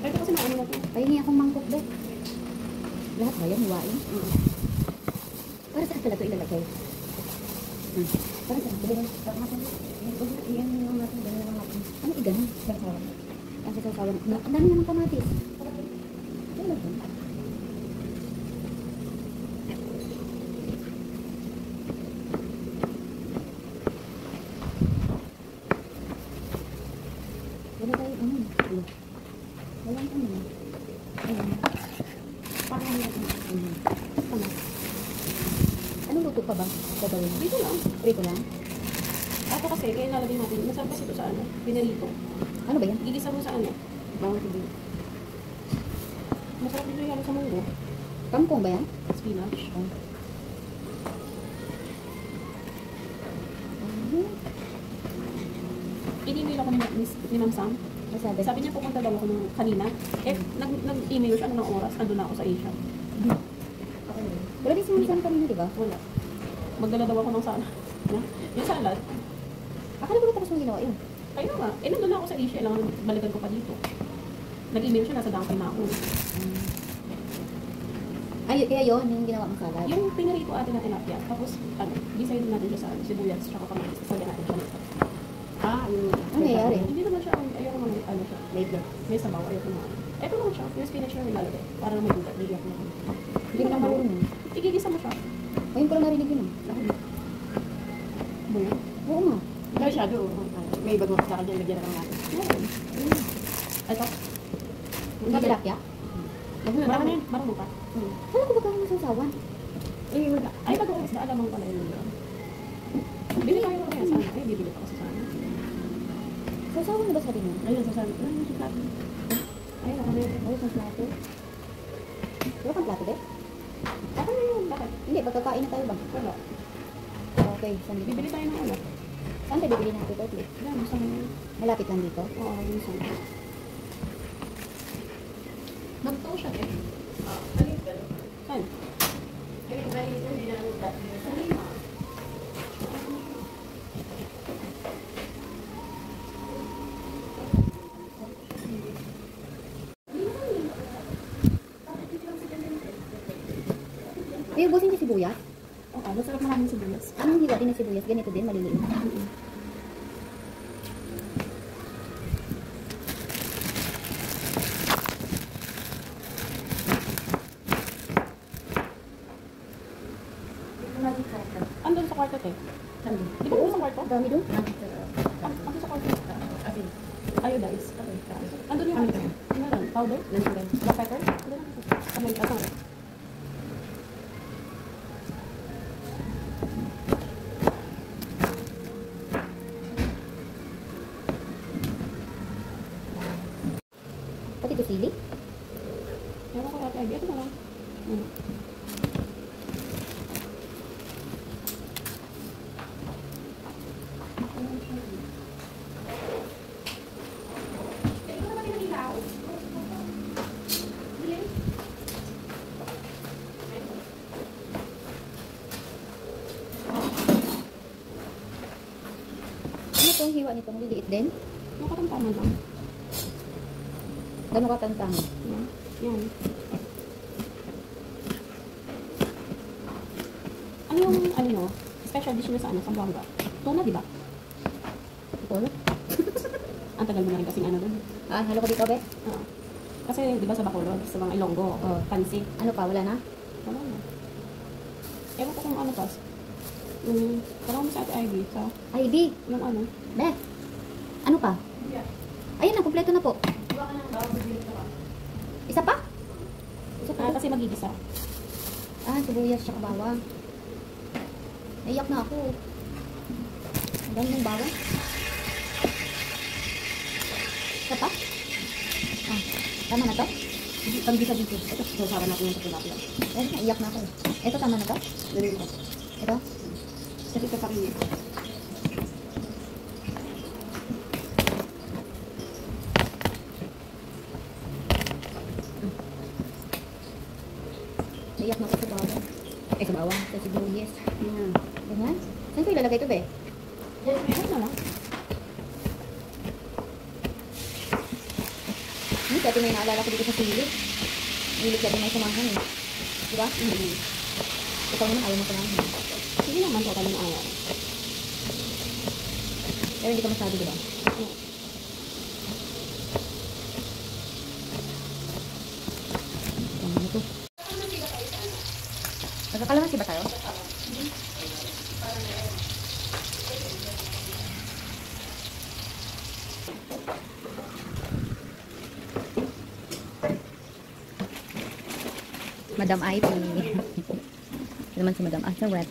Ito kasi maano na ito. Pahingi akong mangkok, be. Lahat ba yan? Hiwain? Para saan pala ito ilalagay? Para saan? Iyan yung natin. Ano i-ganon? Sasawan. Ang sasawan. Ang dami naman kamatis. Ano ba? Wala tayo, ano? Walang ano. Ayan. Parang ano? Anong luto pa ba? Gagawin? Dito lang. Prito lang? Ito kasi, kaya nalagay natin. Masarap kasi ito sa ano. Pinarito. Ano ba yan? Gigisa mo sa ano. Bawang tubig. Masarap dito yung sa munggo. Kangkong ba yan? Spinach. Oh. In-email ako ni Ma'am Sam. Masabi. Sabi niya pupunta daw ako nung kanina. Nag-email siya ng oras. Andun na ako sa Asia. Wala din si Ma'am kanina, di ba? Wala. Magdala daw ako ng salad. Yung salad. Akala ko tapos mong ginawa yun. Kaya nga. Nandun na ako sa Asia. Kailangan balikan ko pa dito. Nag-email siya. Nasa Dangkay na ako. Ay, kaya yun, yung ginawa mong salad. Yung pinarito atin na tilapia. Tapos, gisay din natin siya sa sibuyas. Tsaka kamatis. Sagyan natin siya. Ano nangyayari? Hindi naman siya, ayoko naman, siya. May sabaw, ayoko naman. Ito lang siya, yung spinach na nilalagay. Para may gugat, bigyan ko naman. Hindi ko na marunong. Igigisa mo siya. Ngayon ko lang narinig yun. Mo yan? Oo nga. Dahil siya, doon. May iba mo, saka dyan, lagyan na lang natin. Ito. Hindi tilapia? Marunong ka. Kala ko ba kami masasawan? Ay, pag-uwas na, alam mo pala yun. Bili tayo mo kaya sana. Ay, bibili pa kasi sana. Sasawan na ba sabi niya? Ayun, sasabi. Ayun, yung plato. Ayun, ako na yun. Ayos ang plato. Wala kang plato, be? Ako na yun, bakit? Hindi, magkakain na tayo ba? Wala. Okay, saan dito? Bibili tayo ng ano. Saan tayo bibili natin ito? Yan, gusto mo yun. Malapit lang dito? Oo, yun sana. Magto siya eh. Saan? May ubusin si sibuyas? Oo, masarap maraming sibuyas. Anong hiwa din ng sibuyas? Ganito din, maliliit. Andun sa kwarto, te. Di ba sa kwarto? Dami doon? Andun sa kwarto. Iodize. Andun yung ano? Ano? Powder? Black pepper? Ano? Ito. Pati ito sili? Ewan ko kaya. Ito na lang. Ano itong hiwa nitong liliit din? Yung katamtaman lang. Gano'n katantangan? Yan. Ano yung, ano nyo? Special dish nyo sa ano? Sa Buanga? Tuna, di ba? Ito? Ang tagal mo na rin kasing ano doon. Halo ko dito, be? Oo. Kasi, di ba sa Bacolod, sa mga Ilonggo, pansi. Ano pa? Wala na? Wala na. Ewan ko kung ano pas. Parang mo sa Ate Ivy, sa Ivy! yung ano. Be! Ano pa? Ayun na, kompleto na po. Isa pa? Isa pa? Kasi magigisa. Sibuyas tsaka bawang. Naiyak na ako. Ang dami ng bawang. Isa pa? Tama na to? Pag-gisa dito. Ito, sasaran natin yung tilapia. Naiyak na ako. Ito, tama na to? Dali ko. Ito? Kasi ito pa rin. Naiyak na ako sa bawang. Sa bawang. Sa sibuyas. Yan. Ganyan? Saan ko ilalagay ito, be? Yan na lang. Hindi, dati may naalala ko dito sa silip. Silip dati may samahan eh. Diba? Ikaw naman ayaw mo samahan. Sige naman po kami ng ayaw. Pero hindi ka masyado, diba? Ano ito? Nagkakalamansi ba tayo? Madam Ivy. Ito naman si Madam Asawet.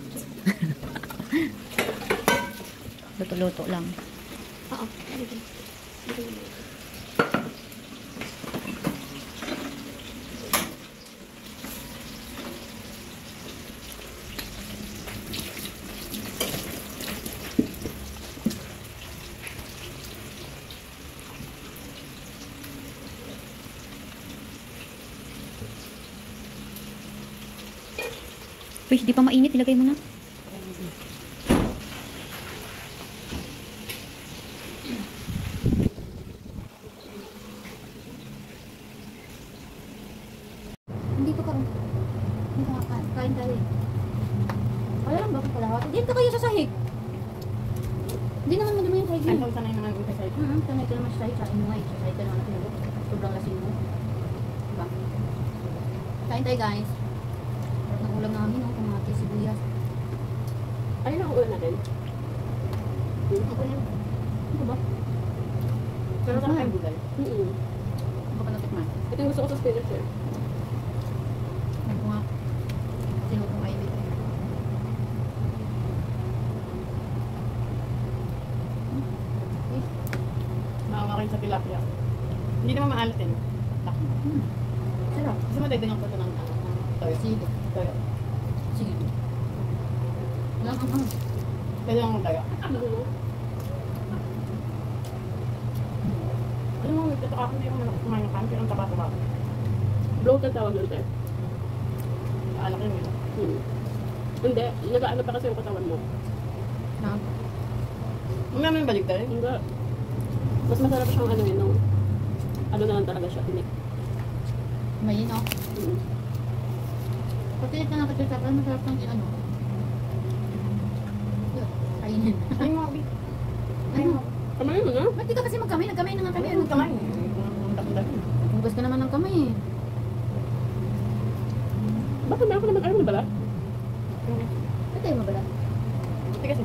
Luto-luto lang. Oo. Fish, di pa mainit. Ilagay mo na. Hindi ko pa rin. Hindi ko kain tayo eh. Wala lang bakit pala. Diyan ka kayo sa sahig. Hindi naman madama yung sahig Ay, yun. sanay naman yung kasay. Sanay ka naman sa sahig. Kain mo nga eh. Sa sahig ka naman na pinabot. Sobrang lasing mo. Diba? Kain tayo guys. Ang ulam namin, oh, kamatis, sibuyas. Ayun ang ulan natin. Ako yan. Ano ba? Pero sa akin gulay. Ano ka pa natikman? Ito yung gusto ko sa spinach eh. Ano ko nga? Sinutong kayo dito. Maawa kayo sa tilapia. Hindi naman maalatin. Sarap. Kasi madagdagan ko ito ng toyo. Sige. Toyo. Sige. Lang ang ano. Dagdagan ko toyo. Alam mo, may tato ako hindi ako kumain ng kain, pero ang taba-taba. Bloated tawag doon tayo. Alak yun yun. Hindi, nag-ano pa kasi yung katawan mo. Na? Mamaya may balik tayo. Hindi. Mas masarap siyang ano yun, nung ano na lang talaga siya, tinik. May yun, oh. Pagkilit na nakatid sa parang masarap ng ano. Kainin. Ay, mga bi. Ano? Kamay mo na. Ba't di ka kasi magkamay? Nagkamay na nga kami. Ano kamay? Hugas ka naman ng kamay eh. Bakit meron ko naman ayaw mo bala? Ba't tayo mabala? Hindi kasi.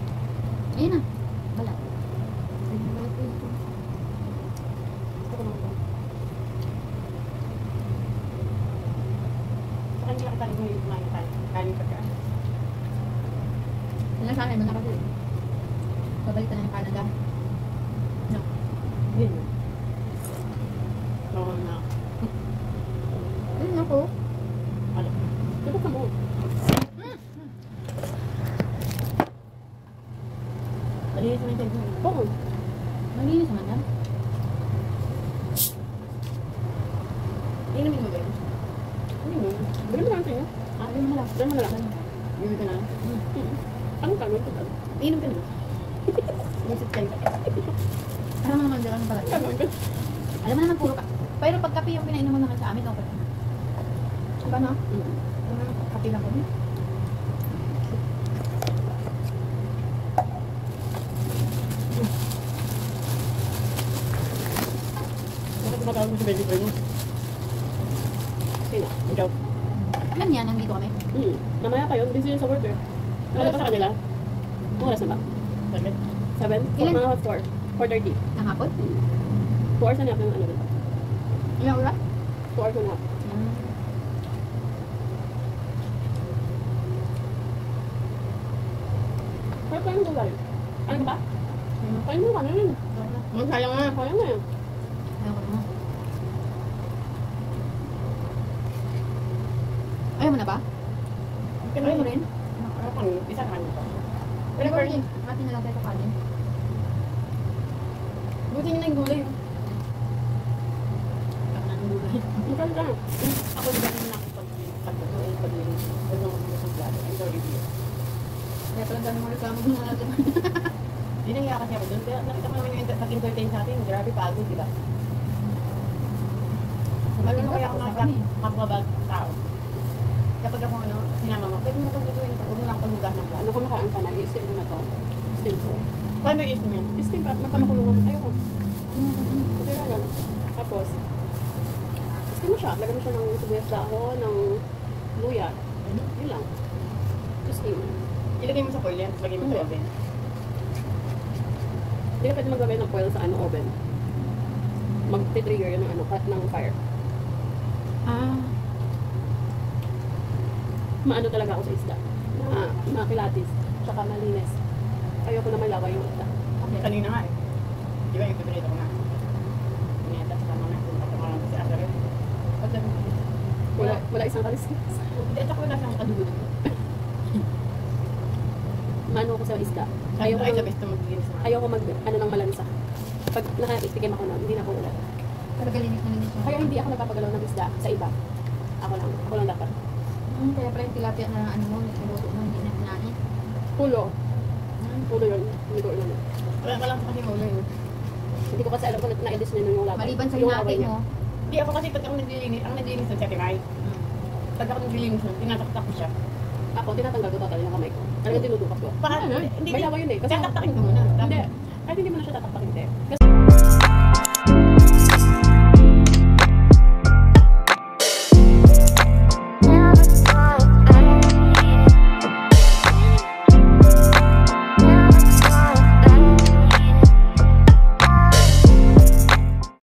Ayun na. Bala. Bala po ito. Sa kanila ka mo yung kumain tayo. Kanin pagkaan. Ilan sana naman ako doon. Babalik ka na ng Canada. No. Yun. Oo na. Ayun ako. Alam. Diba ka mo? Malinis naman yung tingin. Oo. Malinis naman yan. Inumin mo ba yun? Hindi mo. Bili mo lang sa'yo. Ah, ayun mo lang. Bili mo lang. Bili ka na. Anong gagawin ko? Inom ka na. Isip kayo. Alam mo naman, dala ng pala. Gagawin ko. Alam mo naman, puro ka. Pero pag kape yung pinainom mo naman sa amin, okay. Diba no? Kape lang kami. Bakit tumatawag mo si baby boy mo? Sino? Ikaw? Ilan yan, nandito kami? Namaya pa yun. Busy yun sa work eh. Nakala pa sa kanila? Ang oras na ba? 7? Ilan? Mga 4. 4:30. Ng hapon? 2 hours na niya ng ano doon. Ilang oras? 2 hours na. Pero kaya mo gulay. Ano ka ba? Kaya mo ka na yun. Sayang nga. Sayang nga yun. Ayaw ko naman. Ayaw mo na ba? Ayaw mo rin? Ano pang isa ka nito? Pero rin. Atin na lang tayo kanin. Buti nyo na yung gulay. Kaka na ng gulay. Ikaw lang. Ako din na ako pag-linis. Huwag naman ako sa plato. I'm sorry dear. Kaya pala dami mo reklamo mo natin. Hindi nangyaya kasi ako doon. Kaya nakita mo naman yung pag-entertain sa atin. Grabe pagod, di ba? sa mababag tao. Kapag ako sinama mo, pwede mo na paglutuin ito. Huwag mo lang paglugas ng Ano kung nakaan ka na, i-steam mo na to. Steam ko. Paano i-steam yan? I-steam pa, magkamakulungan. Ayoko. Okay lang yan. Tapos, steam mo siya. Lagyan mo siya ng sibuyas dahon, ng luya. Yun lang. Just steam. Ilagay mo sa foil yan, lagay mo sa Hindi. oven. Hindi ka pwede maglagay ng foil sa oven. Mag-trigger yun ng ng fire. Maano talaga ako sa isda. Makilatis. Tsaka malinis. Ayoko na malaway yung isda. Kanina nga eh. Di ba yung piprito ko nga? Pineta sa kama na. Pagkamarang si Asa rin. Wala isang kalis. Hindi, at ako wala siyang kadugo. Maano ako sa isda. Ayoko ay sabis ito mag-gilis na. Ayoko ng malansa. Pag nakatikim ako na, hindi na ako ulat. Pero galinis na siya. Kaya hindi ako nagpapagalaw ng isda sa iba. Ako lang dapat. Kaya pala yung tilapia na ano mo, niluto mo, hindi na kinain. Pulo. Pulo yun. Hindi ko alam. Wala ko kasi maulo yun. Hindi ko kasi alam kung na-edis na yung laway. Maliban sa Yung hinati laway niya. mo, Hindi ako kasi pag ako naglilinis, ang naglilinis ng Ate Mai. Pag ako naglilinis nun, tinataktak ko siya. Ako, tinatanggal ko totally ng kamay ko. Talagang dinudukas ko. Paano? May laway yun eh. Kasi Tataktakin ko muna. Hindi. Kahit hindi mo na siya tataktakin. Kasi